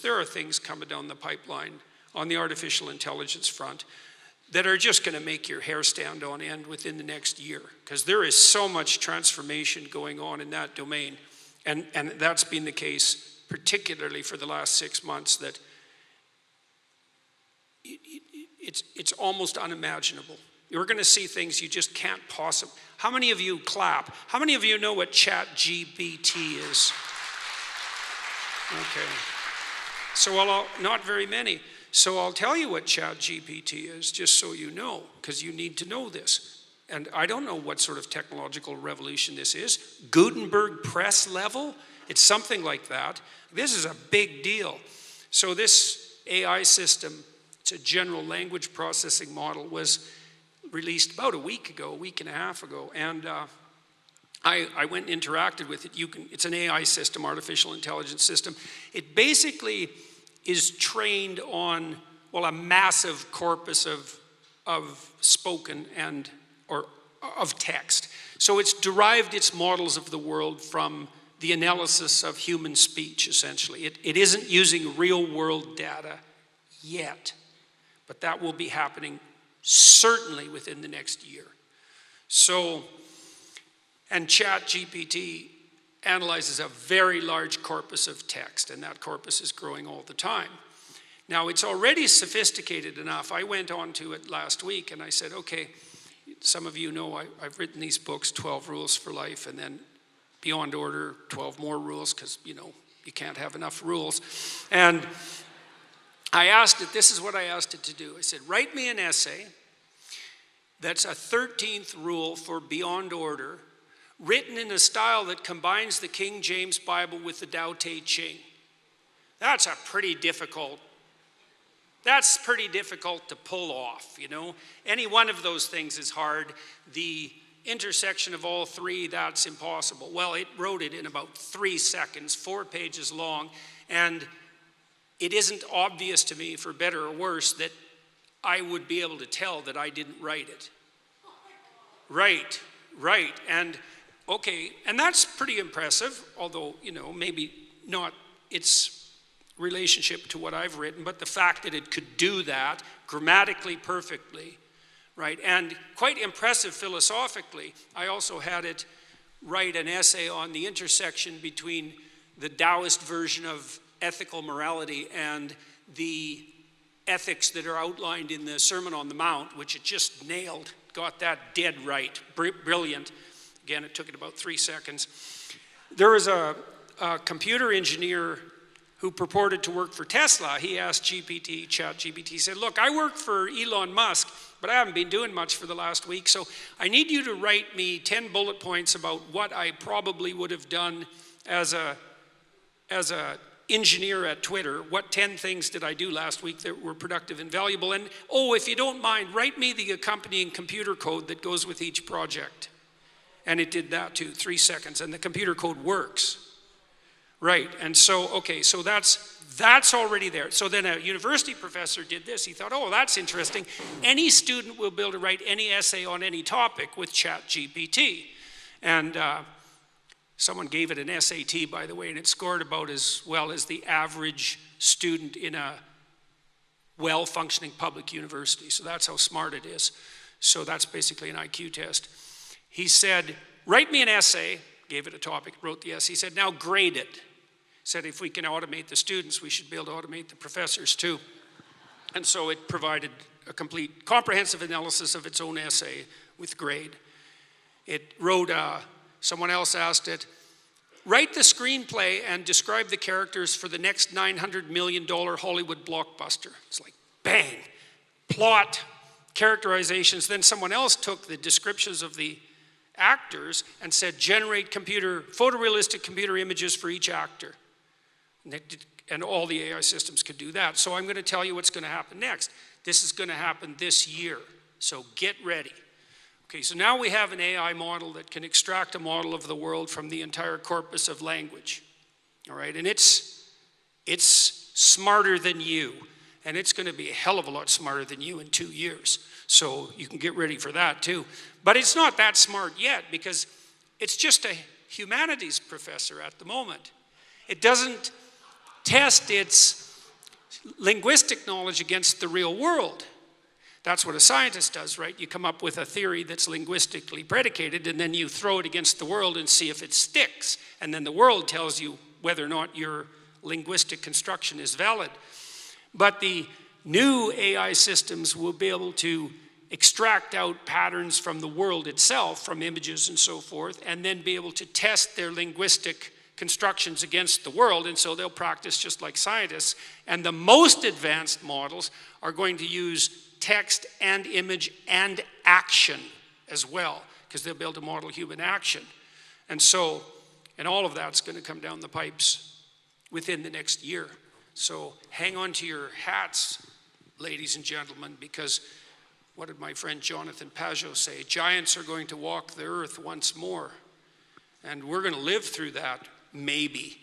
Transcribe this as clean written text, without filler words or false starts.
There are things coming down the pipeline on the artificial intelligence front that are just going to make your hair stand on end within the next year, because there is so much transformation going on in that domain. And that's been the case particularly for the last 6 months, that it's almost unimaginable. You're going to see things you just can't possibly. How many of you clap? How many of you know what ChatGPT is? Okay. So not very many. So I'll tell you what ChatGPT is, just so you know, because you need to know this. And I don't know what sort of technological revolution this is. Gutenberg press level? It's something like that. This is a big deal. So this AI system, it's a general language processing model, was released about a week and a half ago. And I went and interacted with it. It's an AI system, artificial intelligence system. It basically is trained on, well, a massive corpus of spoken or of text. So it's derived its models of the world from the analysis of human speech, essentially. It isn't using real world data yet, but that will be happening certainly within the next year. So, and ChatGPT analyzes a very large corpus of text, and that corpus is growing all the time. Now, it's already sophisticated enough. I went on to it last week and I said, okay, some of you know I've written these books, 12 Rules for Life, and then Beyond Order, 12 more rules, because, you know, you can't have enough rules. And I asked it, this is what I asked it to do. I said, write me an essay that's a 13th rule for Beyond Order, written in a style that combines the King James Bible with the Tao Te Ching. That's pretty difficult to pull off, you know. Any one of those things is hard. The intersection of all three, that's impossible. Well, it wrote it in about 3 seconds, 4 pages long, and it isn't obvious to me, for better or worse, that I would be able to tell that I didn't write it. Right. And okay, and that's pretty impressive, although, you know, maybe not its relationship to what I've written, but the fact that it could do that grammatically perfectly, right? And quite impressive philosophically. I also had it write an essay on the intersection between the Taoist version of ethical morality and the ethics that are outlined in the Sermon on the Mount, which it just nailed, got that dead right, brilliant. Again, it took it about 3 seconds. There was a computer engineer who purported to work for Tesla. He asked ChatGPT, he said, look, I work for Elon Musk, but I haven't been doing much for the last week, so I need you to write me 10 bullet points about what I probably would have done as a engineer at Twitter. What 10 things did I do last week that were productive and valuable? And, oh, if you don't mind, write me the accompanying computer code that goes with each project. And it did that too, 3 seconds, and the computer code works. Right, and so, okay, so that's already there. So then a university professor did this. He thought, oh, that's interesting. Any student will be able to write any essay on any topic with ChatGPT. And someone gave it an SAT, by the way, and it scored about as well as the average student in a well-functioning public university. So that's how smart it is. So that's basically an IQ test. He said, write me an essay, gave it a topic, wrote the essay. He said, now grade it. Said if we can automate the students, we should be able to automate the professors too. And so it provided a complete, comprehensive analysis of its own essay with grade. It wrote, someone else asked it, write the screenplay and describe the characters for the next $900 million Hollywood blockbuster. It's like, bang, plot, characterizations. Then someone else took the descriptions of the actors and said, generate photorealistic computer images for each actor. And all the AI systems could do that. So I'm going to tell you what's going to happen next. This is going to happen this year. So get ready. Okay, so now we have an AI model that can extract a model of the world from the entire corpus of language. All right, and it's smarter than you. And it's going to be a hell of a lot smarter than you in 2 years. So you can get ready for that too. But it's not that smart yet because it's just a humanities professor at the moment. It doesn't test its linguistic knowledge against the real world. That's what a scientist does, right? You come up with a theory that's linguistically predicated, and then you throw it against the world and see if it sticks. And then the world tells you whether or not your linguistic construction is valid. But the new AI systems will be able to extract out patterns from the world itself, from images and so forth, and then be able to test their linguistic constructions against the world, and so they'll practice just like scientists. And the most advanced models are going to use text and image and action as well, because they'll be able to model human action. And so, and all of that's going to come down the pipes within the next year. So hang on to your hats, ladies and gentlemen, because what did my friend Jonathan Pajot say? Giants are going to walk the earth once more. And we're going to live through that, maybe.